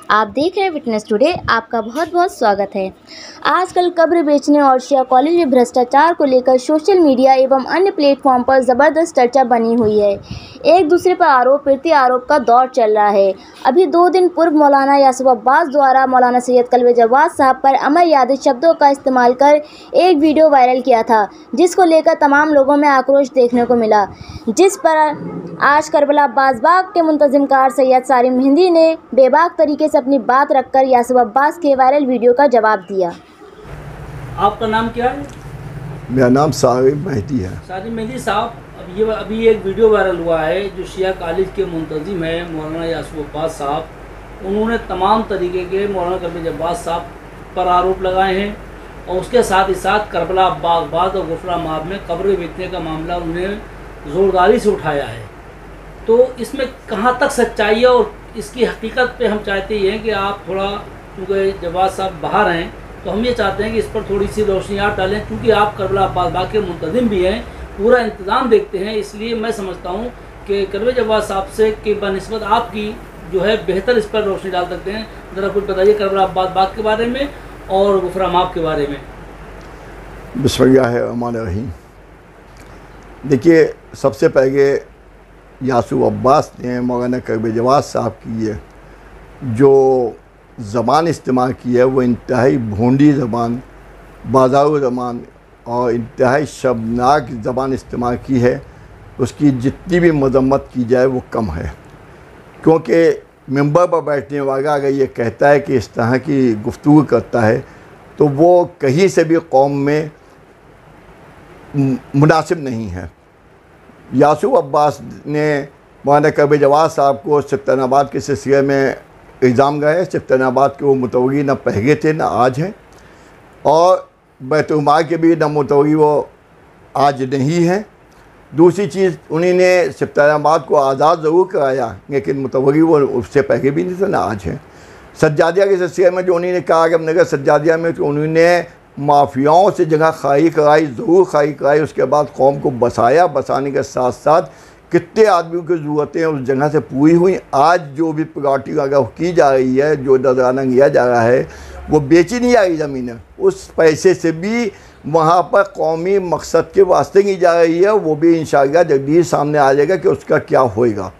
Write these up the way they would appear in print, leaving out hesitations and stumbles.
आप देख रहे हैं विटनेस टुडे। आपका बहुत बहुत स्वागत है। आजकल कब्र बेचने और शिया कॉलेज में भ्रष्टाचार को लेकर सोशल मीडिया एवं अन्य प्लेटफॉर्म पर ज़बरदस्त चर्चा बनी हुई है। एक दूसरे पर आरोप प्रति आरोप का दौर चल रहा है। अभी 2 दिन पूर्व मौलाना यासूब अब्बास द्वारा मौलाना सैयद कल्बे जवाद साहब पर अमर यादित शब्दों का इस्तेमाल कर एक वीडियो वायरल किया था, जिसको लेकर तमाम लोगों में आक्रोश देखने को मिला, जिस पर आज करबला बाज़बाग के मुंतज़िमकार सैयद सारिम हिंदी ने बेबाक तरीके से अपनी बात रखकर यासूब अब्बास के वायरल वीडियो का जवाब दिया। आपका नाम क्या है? मेरा नाम सारिम मेहदी है। सारिम मेहदी साहब, अभी एक वीडियो वायरल हुआ है जो शिया कॉलेज के मुंतज़िम है मौलाना यासूब अब्बास साहब, उन्होंने तमाम तरीके के मौलाना कल्बे जवाद साहब पर आरोप लगाए हैं और उसके साथ ही साथ करबला बाग़बाग और गुफरा माब में कब्र बेचने का मामला उन्हें ज़ोरदारी से उठाया है। तो इसमें कहाँ तक सच्चाई है और इसकी हकीकत पे हम चाहते हैं कि आप थोड़ा, क्योंकि जवाद साहब बाहर हैं तो हम ये चाहते हैं कि इस पर थोड़ी सी रोशनी आप डालें, क्योंकि आप करबला बाग़बाग के मुंतज़िम भी हैं, पूरा इंतज़ाम देखते हैं। इसलिए मैं समझता हूँ कि कल्बे जवाद साहब से के बनिस्बत आपकी जो है बेहतर इस पर रोशनी डाल सकते हैं। ज़रा कुछ बताइए करबला बाग़बाग के बारे में और गुफरा माब के बारे में। बिस्मिल्लाहिर्रहमानिर्रहीम। देखिए, सबसे पहले यासूब अब्बास ने मौलाना कल्बे जवाद साहब की है जो ज़बान इस्तेमाल की है वो इंतहाई भोंडी ज़बान, बाज़ारू ज़बान और इंतहाई शर्मनाक ज़बान इस्तेमाल की है। उसकी जितनी भी मज़म्मत की जाए वो कम है, क्योंकि मिंबर पर बैठने वाला अगर ये कहता है कि इस तरह की गुफ्तगू करता है तो वो कहीं से भी कौम में मुनासिब नहीं है। यासूब अब्बास ने मौलाना कल्बे जवाद साहब को सिफ्तानाबाद के सिलसिले में इल्ज़ाम गए। सिफ्तानाबाद के वो मुतवली न पहले थे न आज हैं, और बैतुल-माल के भी न मुतवली वो आज नहीं हैं। दूसरी चीज़, उन्होंने सिफ्तानाबाद को आज़ाद ज़रूर कराया, लेकिन मुतवली वो उससे पहले भी नहीं थे न आज हैं। सज्जादिया के सिलसिले में जो उन्होंने कहा कि नगर सज्जादिया में, तो उन्होंने माफियाओं से जगह खाली कराई, ज़रूर खाली कराई, उसके बाद कौम को बसाया। बसाने के साथ साथ कितने आदमियों की ज़रूरतें उस जगह से पूरी हुई। आज जो भी प्लॉटिंग अगर की जा रही है, जो नजराना लिया जा रहा है, वो बेची नहीं जा रही ज़मीनें, उस पैसे से भी वहाँ पर कौमी मकसद के वास्ते की जा रही है। वो भी इंशाअल्लाह जल्दी सामने आ जाएगा कि उसका क्या होएगा।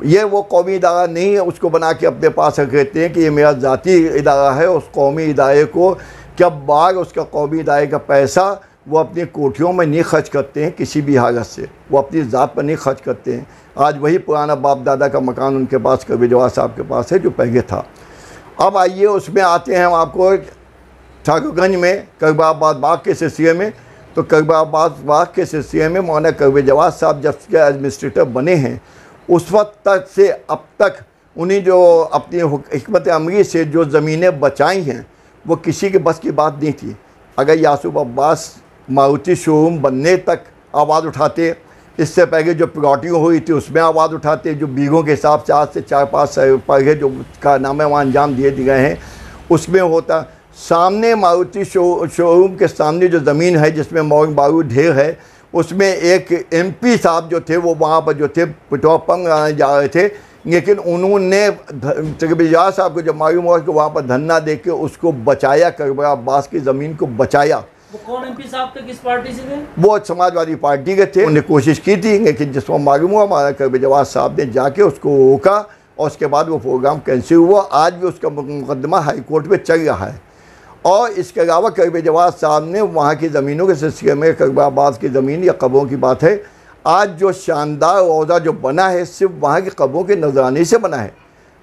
ये वो कौमी इदारा नहीं है, उसको बना के अपने पास रख लेते हैं कि ये मेरा ज़ाती इदारा है। उस कौमी इदारे को जब बार उसका कौमी इदारे का पैसा वो अपनी कोठियों में नहीं खर्च करते हैं, किसी भी हालत से वो अपनी ज़ात पर नहीं खर्च करते हैं। आज वही पुराना बाप दादा का मकान उनके पास, कल्बे जवाद साहब के पास है, जो पहले था। अब आइए उसमें आते हैं हम आपको ठाकुरगंज में करबला बाग़बाग के सिलसिले में। तो करबला बाग़बाग के सिलसिले में मौलाना कल्बे जवाद साहब जब के एडमिनिस्ट्रेटर बने हैं, उस वक्त तक से अब तक उन्हें जो अपनी हिकमत अमली से जो ज़मीनें बचाई हैं वो किसी के बस की बात नहीं थी। अगर यासूब अब्बास मारुति शोरूम बनने तक आवाज़ उठाते, इससे पहले जो प्लॉटिंग हुई थी उसमें आवाज़ उठाते, जो बीघों के हिसाब से आज से 4-5 साल पहले जो कारनामे वहाँ अंजाम दिए गए हैं उसमें होता। सामने मारुति शोरूम के सामने जो ज़मीन है जिसमें मौज बारूद ढेर है, उसमें एक MP साहब जो थे वो वहाँ पर जो थे पेट्रोल पंप लगाने जा रहे थे, लेकिन उन्होंने कल्बे जवाद साहब को जब मालूम हुआ कि वहाँ पर धरना दे के उसको बचाया, करबला अब्बास की ज़मीन को बचाया। वो कौन MP साहब थे, किस पार्टी से थे? वो समाजवादी पार्टी के थे। उन्हें कोशिश की थी, लेकिन जिस वक्त मालूम हुआ हमारा कल्बे जवाद साहब ने जाके उसको रोका और उसके बाद वो प्रोग्राम कैंसिल हुआ। आज भी उसका मुकदमा हाई कोर्ट में चल रहा है। और इसके अलावा कल्बे जवाद साहब ने वहाँ की ज़मीनों के सिलसिले में, करबला अब्बास की ज़मीन या कब्रों की बात है, आज जो शानदार रौज़ा जो बना है सिर्फ वहाँ की कब्रों के नजराने से बना है।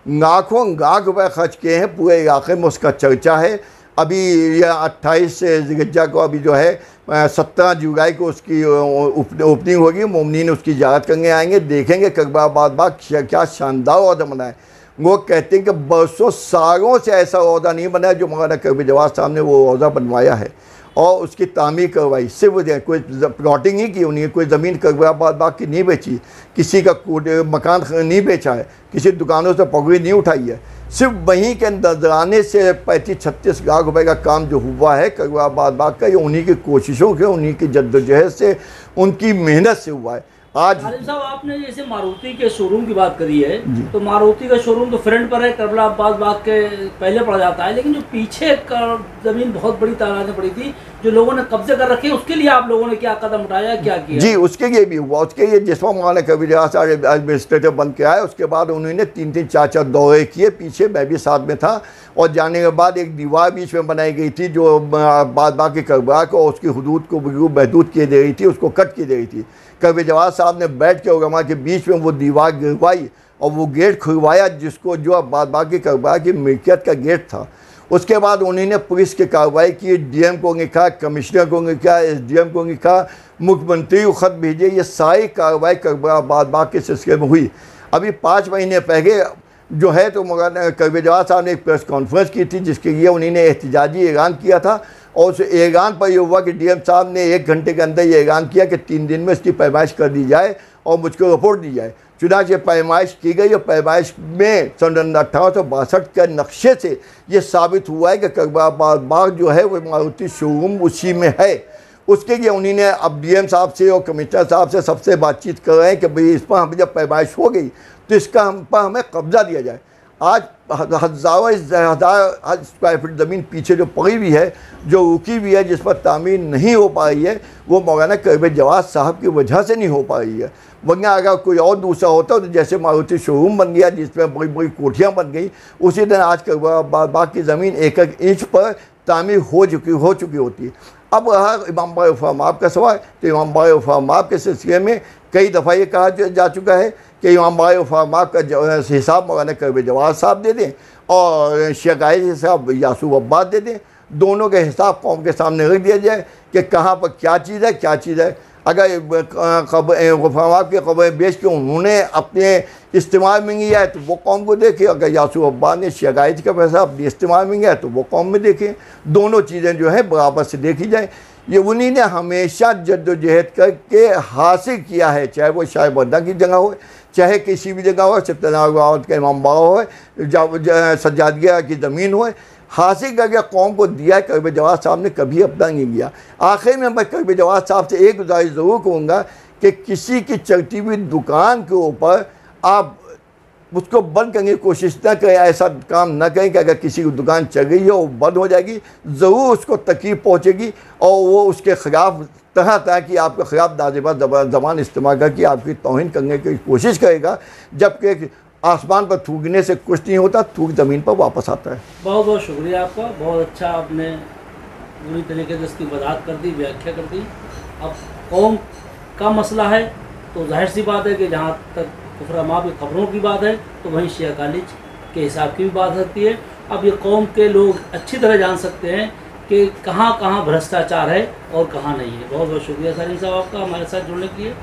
लाखों लाख रुपए खर्च किए हैं, पूरे इलाके में उसका चर्चा है। अभी यह 28 ज़िलहिज्जा को अभी जो है 17 जुलाई को उसकी ओपनिंग होगी। मोमिनीन उसकी ज़ियारत करने आएंगे, देखेंगे करबला बाग़बाग क्या शानदार रौज़ा बना है। लोग कहते हैं कि बरसों सालों से ऐसा रौज़ा नहीं बना है जो मौलाना कल्बे जवाद साहब ने वो रौज़ा बनवाया है और उसकी तामीर करवाई। सिर्फ कोई प्लॉटिंग ही की, उन्हें कोई ज़मीन करबला बाग़बाग की नहीं बेची, किसी का मकान नहीं बेचा है, किसी दुकानों से पगड़ी नहीं उठाई है। सिर्फ वहीं के नजराने से 35-36 लाख रुपए का काम जो हुआ है करबला बाग़बाग का, ये उन्हीं की कोशिशों के, उन्हीं की जद्दोजहद से, उनकी मेहनत से हुआ है। आज आलिम साहब, आपने जैसे मारुति के शोरूम की बात करी है, तो मारुति का शोरूम तो फ्रंट पर है, करबला अब्बास बाग के पहले पड़ जाता है, लेकिन जो पीछे का जमीन बहुत बड़ी तादाद में पड़ी थी जो लोगों ने कब्जे कर रखे, उसके लिए आप लोगों ने क्या कदम उठाया, क्या किया? जी, उसके लिए भी हुआ। उसके लिए जिसमें मौलाना कबीर एडमिनिस्ट्रेटर बन के आए, उसके बाद उन्होंने 3-3 4-4 दौरे किए, पीछे मैं भी साथ में था। और जाने के बाद एक दीवार बीच में बनाई गई थी जो बाग के करबला को और उसकी हदूद को महदूद किए दे रही थी, उसको कट की दे रही थी। कबीर जवाद साहब ने बैठ के उलमा के बीच में वो दीवार गिरवाई और वो गेट खुलवाया, जिसको जो बाग के करबला की मिल्कियत का गेट था। उसके बाद उन्होंने पुलिस की कार्रवाई की, डीएम को लिखा, कमिश्नर को लिखा, एसडीएम को लिखा, मुख्यमंत्री को ख़त भेजे। ये सारी कार्रवाई करबला बाग के सिलसिले में हुई। अभी 5 महीने पहले जो है तो मौलाना कबीर जवाद साहब ने एक प्रेस कॉन्फ्रेंस की थी, जिसके लिए उन्होंने एहतजाजी ऐलान किया था। और उस ऐलान पर यह हुआ कि डीएम साहब ने 1 घंटे के अंदर ये ऐलान किया कि 3 दिन में इसकी पैमाइश कर दी जाए और मुझको रिपोर्ट दी जाए। चुनाचे पैमाइश की गई और पैमाइश में सन 1862 के नक्शे से ये साबित हुआ है कि करबला बाग जो है वो मारुति शोरूम उसी में है। उसके लिए उन्होंने अब डीएम साहब से और कमिश्नर साहब से सबसे बातचीत कर रहे हैं कि भाई इस पर हम जब पैमाइश हो गई तो इसका हम पर हमें कब्जा दिया जाए। आज हज़ारों हज़ार स्क्वायर फीट ज़मीन पीछे जो पड़ी हुई है, जो रुकी हुई है, जिस पर तामीर नहीं हो पा रही है, वो मौलाना कबीर जवाद साहब की वजह से नहीं हो पा रही है। वरना अगर कोई और दूसरा होता तो जैसे मारुति शोरूम बन गया जिसमें बड़ी बड़ी कोठियाँ बन गई, उसी दिन आज बाग की ज़मीन 1-1 इंच पर तामीर हो चुकी होती। अब रहा इमाम बारे वफ़ा का सवाल, तो इमाम बारे वफ़ा के सिलसिले में कई दफ़ा ये कहा जा चुका है कि इमाम बारे वफ़ा का हिसाब मौलाना कबीर जवाद साहब दे दें और शेख गालिब साहब यासूब अब्बास दे दें। दोनों के हिसाब कौम के सामने रख दिया जाए कि कहाँ पर क्या चीज़ है। अगर वफ़ा के क़ब्र बेच के उन्होंने अपने इस्तेमाल में लिया है तो वो कौम को देखे, अगर यासूब अब्बास ने शेख गालिब का पैसा अपने इस्तेमाल में लिया है तो वो कौम में देखें। दोनों चीज़ें जो है बराबर से देखी जाए। ये उन्हीं ने हमेशा जद्दोजहद करके हासिल किया है, चाहे वो शाह बंदा की जगह हो, चाहे किसी भी जगह हो, सत्यनारायण का इमाम बाग हो, सज्जादगिया की ज़मीन हो, हासिल करके कौम को दिया। कबीर जवाद साहब ने कभी अपना नहीं किया। आखिर में मैं कबीर जवाद साहब से एक गुजारिश ज़रूर करूँगा कि किसी की चलती हुई दुकान के ऊपर आप उसको बंद करने की कोशिश न करें। ऐसा काम न करें कि अगर किसी की दुकान चल रही है वो बंद हो जाएगी, ज़रूर उसको तकलीफ पहुँचेगी और वो उसके ख़िलाफ़ तरह तरह की आपके ख़िलाफ़ नाज़िबा ज़बान इस्तेमाल करके आपकी तौहीन करने की कोशिश करेगा, जबकि आसमान पर थूकने से कुछ नहीं होता, थूक ज़मीन पर वापस आता है। बहुत बहुत शुक्रिया आपका, बहुत अच्छा आपने पूरी तरीके से इसकी वजाहत कर दी, व्याख्या कर दी। अब कौम का मसला है तो जाहिर सी बात है कि जहाँ तक कुफर माँ की खबरों की बात है तो वहीं शिया कॉलेज के हिसाब की भी बात सकती है। अब ये कौम के लोग अच्छी तरह जान सकते हैं कि कहाँ कहाँ भ्रष्टाचार है और कहाँ नहीं है। बहुत बहुत शुक्रिया सालिम साहब आपका हमारे साथ जुड़ने के लिए।